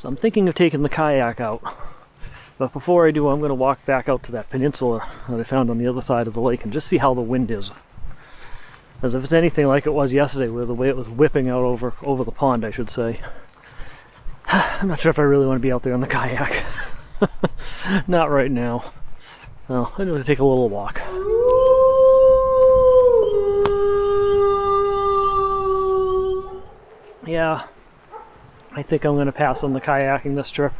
So I'm thinking of taking the kayak out. But before I do, I'm going to walk back out to that peninsula that I found on the other side of the lake and just see how the wind is. As if it's anything like it was yesterday, where the way it was whipping out over the pond, I should say. I'm not sure if I really want to be out there on the kayak. Not right now. Well, I'm going to take a little walk. Yeah, I think I'm going to pass on the kayaking this trip.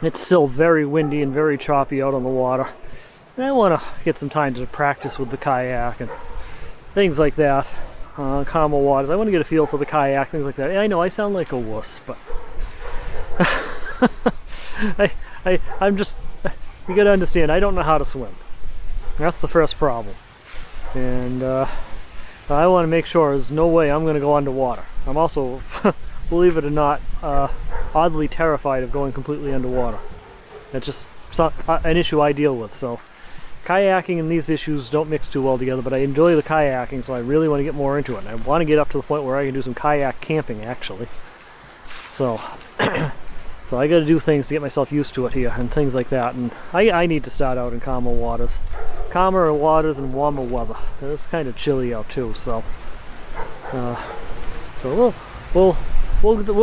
It's still very windy and very choppy out on the water. And I want to get some time to practice with the kayak and things like that. Calmer waters. I want to get a feel for the kayak, things like that. I know I sound like a wuss, but I'm just, you gotta understand, I don't know how to swim. That's the first problem. And I want to make sure there's no way I'm going to go underwater. I'm also, believe it or not, oddly terrified of going completely underwater. It's just an issue I deal with. So kayaking and these issues don't mix too well together, but I enjoy the kayaking, so I really want to get more into it. And I want to get up to the point where I can do some kayak camping, actually. So, so I got to do things to get myself used to it here and things like that. And I need to start out in calmer waters. Calmer waters and warmer weather. It's kind of chilly out too, so we'll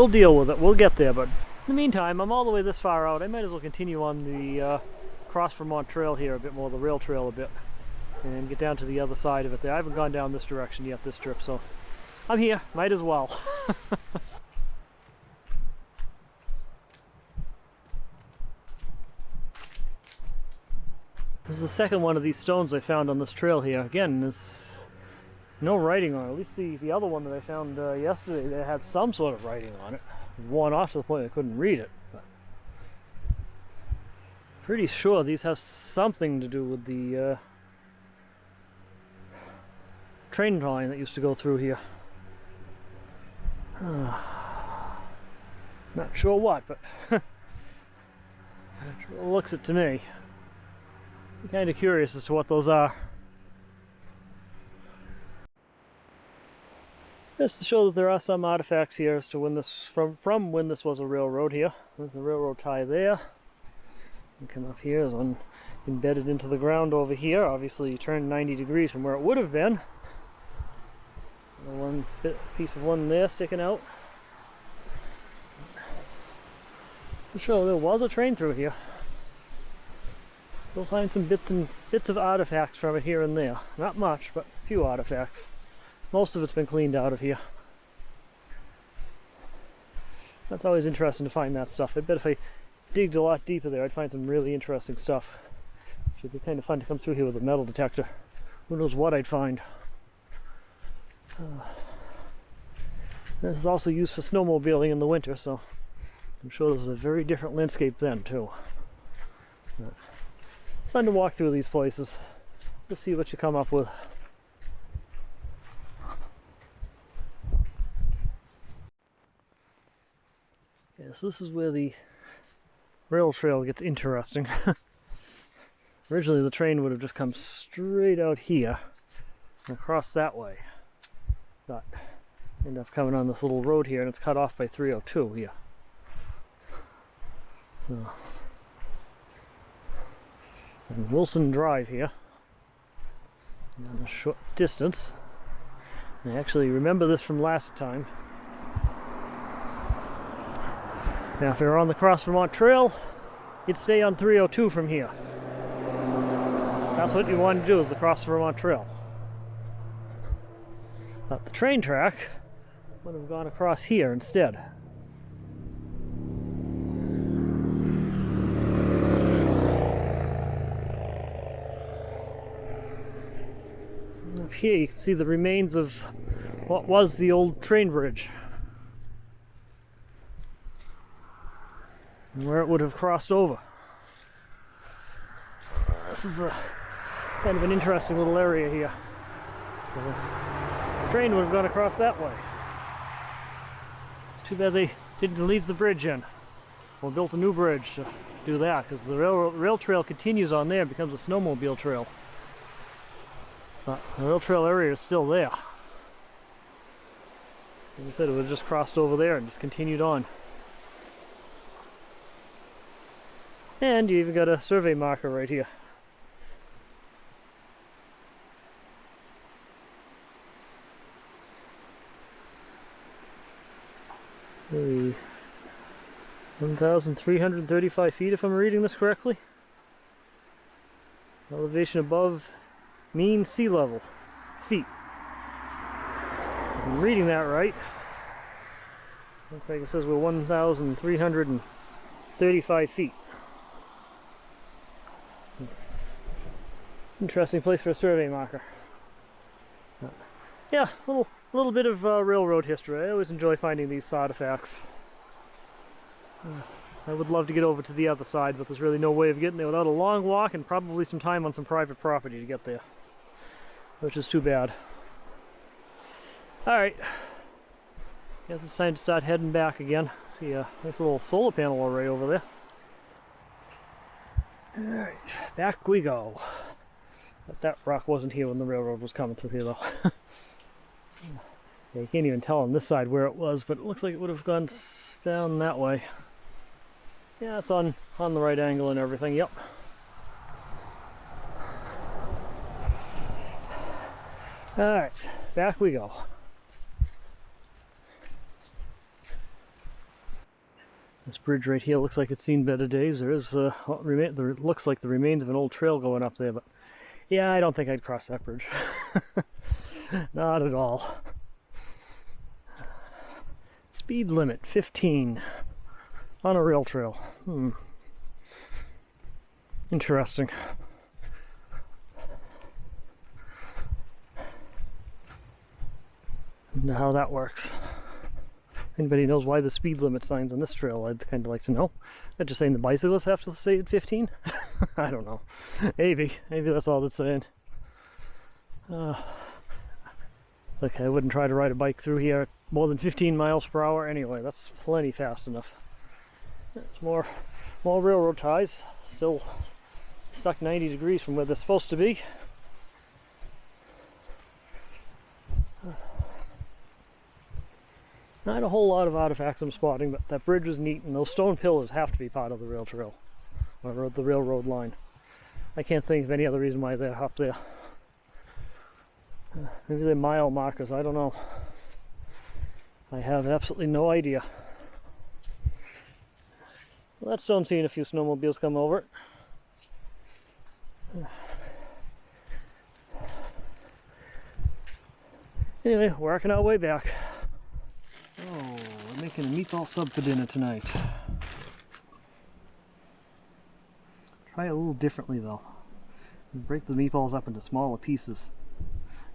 deal with it. We'll get there, but in the meantime, I'm all the way this far out. I might as well continue on the Cross Vermont Trail here a bit more, the rail trail a bit, and get down to the other side of it there. I haven't gone down this direction yet this trip, so I'm here. Might as well. This is the second one of these stones I found on this trail here. Again, there's no writing on it. At least the other one that I found yesterday, that had some sort of writing on it. Worn off to the point I couldn't read it. But pretty sure these have something to do with the train line that used to go through here. Not sure what, but it sure looks it to me. I'm kind of curious as to what those are. Just to show that there are some artifacts here as to when this, from when this was a railroad here. There's the railroad tie there. You come up here, there's one embedded into the ground over here. Obviously you turn 90 degrees from where it would have been. One piece of one there sticking out. To show there was a train through here. We'll find some bits of artifacts from it here and there. Not much, but a few artifacts. Most of it's been cleaned out of here. That's always interesting to find that stuff. I bet if I digged a lot deeper there, I'd find some really interesting stuff. Should be kind of fun to come through here with a metal detector. Who knows what I'd find. This is also used for snowmobiling in the winter, so I'm sure this is a very different landscape then too. But fun to walk through these places to see what you come up with. Yes, this is where the rail trail gets interesting. Originally the train would have just come straight out here and across that way, but ended up coming on this little road here, and it's cut off by 302 here. So, and Wilson Drive here, and a short distance. I actually remember this from last time. Now if you're on the Cross Vermont Trail, you'd stay on 302 from here. That's what you want to do, is the Cross Vermont Trail. But the train track would have gone across here instead. Up here you can see the remains of what was the old train bridge, and where it would have crossed over. This is kind of an interesting little area here. The train would have gone across that way. It's too bad they didn't leave the bridge in, or built a new bridge to do that, because the rail trail continues on there and becomes a snowmobile trail. But the rail trail area is still there. Like I said, it would have just crossed over there and just continued on. And you even got a survey marker right here. Hey, 1,335 feet if I'm reading this correctly. Elevation above mean sea level. Feet. If I'm reading that right. Looks like it says we're 1,335 feet. Interesting place for a survey marker. Yeah, a little bit of railroad history. I always enjoy finding these artifacts. I would love to get over to the other side, but there's really no way of getting there without a long walk and probably some time on some private property to get there, which is too bad. Alright, guess it's time to start heading back again. See a nice little solar panel array over there. Alright, back we go. But that rock wasn't here when the railroad was coming through here though. Yeah, you can't even tell on this side where it was, but it looks like it would have gone down that way. Yeah, it's on the right angle and everything, yep. Alright, back we go. This bridge right here looks like it's seen better days. There is there looks like the remains of an old trail going up there, but yeah, I don't think I'd cross that bridge. Not at all. Speed limit 15 on a rail trail. Interesting. Know how that works. Anybody knows why the speed limit signs on this trail? I'd kind of like to know. They're just saying the bicyclists have to stay at 15? I don't know. Maybe that's all it's saying. It's okay, I wouldn't try to ride a bike through here at more than 15 miles per hour anyway. That's plenty fast enough. There's more railroad ties. Still stuck 90 degrees from where they're supposed to be. Not a whole lot of artifacts I'm spotting, but that bridge is neat, and those stone pillars have to be part of the rail trail, or the railroad line. I can't think of any other reason why they're up there. Maybe they're mile markers, I don't know. I have absolutely no idea. Well, that's still seeing a few snowmobiles come over it. Anyway, working our way back. Oh, we're making a meatball sub for dinner tonight. Try it a little differently though. Break the meatballs up into smaller pieces.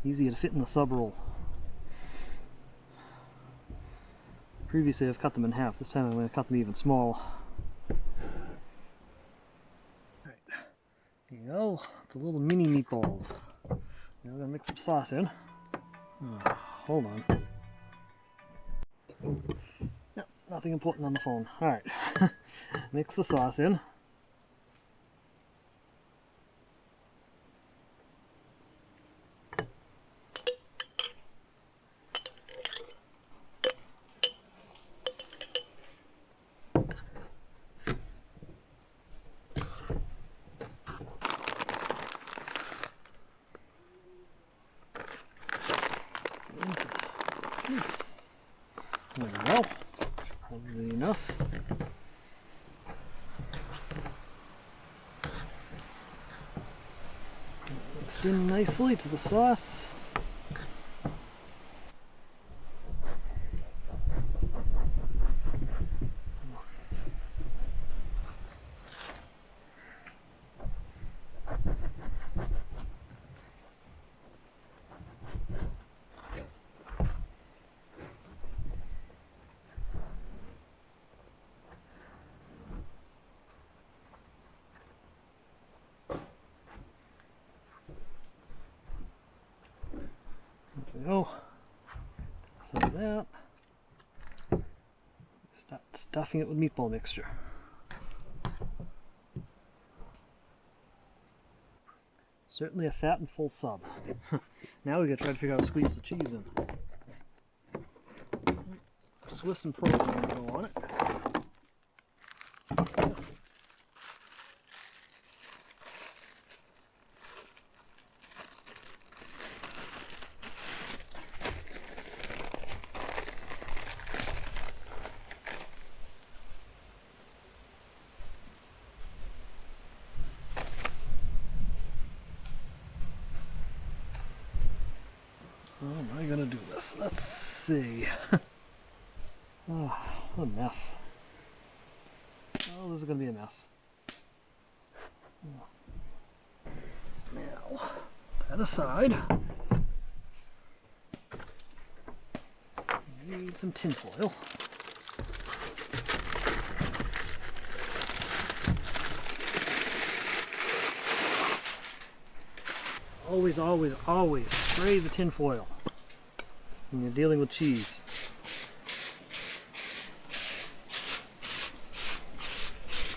Easier to fit in the sub roll. Previously I've cut them in half. This time I'm going to cut them even smaller. Alright, here you go. The little mini meatballs. Now we're going to mix some sauce in. Hold on. No, nothing important on the phone. Alright. Mix the sauce in. There we go. Probably enough. Mixed in nicely to the sauce. There we go. So that. Start stuffing it with meatball mixture. Certainly a fat and full sub. Now we gotta try to figure out how to squeeze the cheese in. this with some propane to go on it. How am I gonna do this? Let's see. Oh, what a mess. Oh, this is gonna be a mess. Now, that aside, I need some tin foil. Always, always, always spray the tin foil when you're dealing with cheese.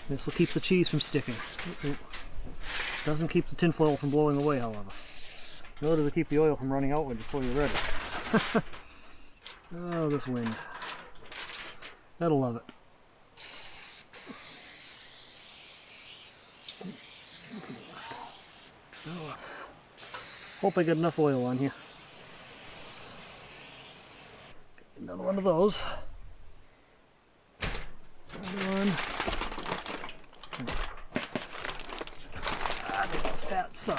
This will keep the cheese from sticking. Doesn't keep the tin foil from blowing away, however. Nor does it keep the oil from running out before you're ready. Oh, this wind. That'll love it. Oh, hope I get enough oil on here. Another one of those. Another one. Fat sub.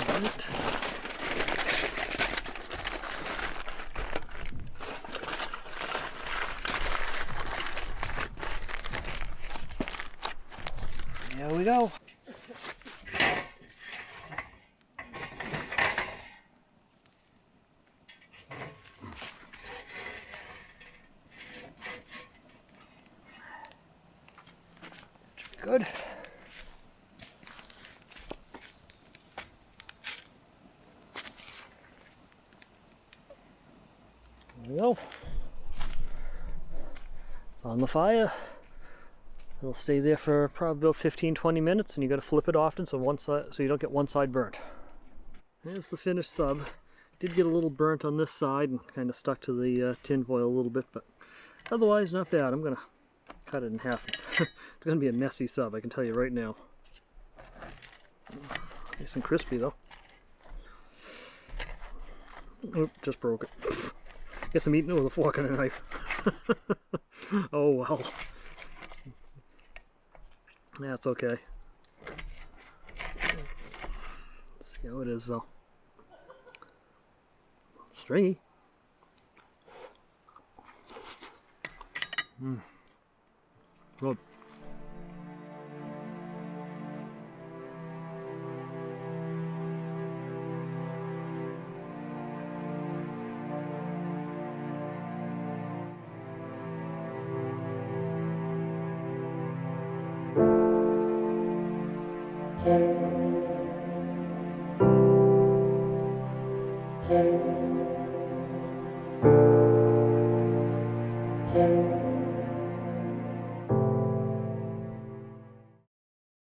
Right. There we go. Good. There we go. On the fire. It'll stay there for probably about 15-20 minutes, and you got to flip it often so one side, so you don't get one side burnt. There's the finished sub. Did get a little burnt on this side and kind of stuck to the tin foil a little bit, but otherwise not bad. I'm gonna cut it in half. It's gonna be a messy sub, I can tell you right now. Nice and crispy though. Oop, just broke it. Guess I'm eating it with a fork and a knife. Oh well. That's okay. Let's see how it is though. Stringy. Good. Thank you.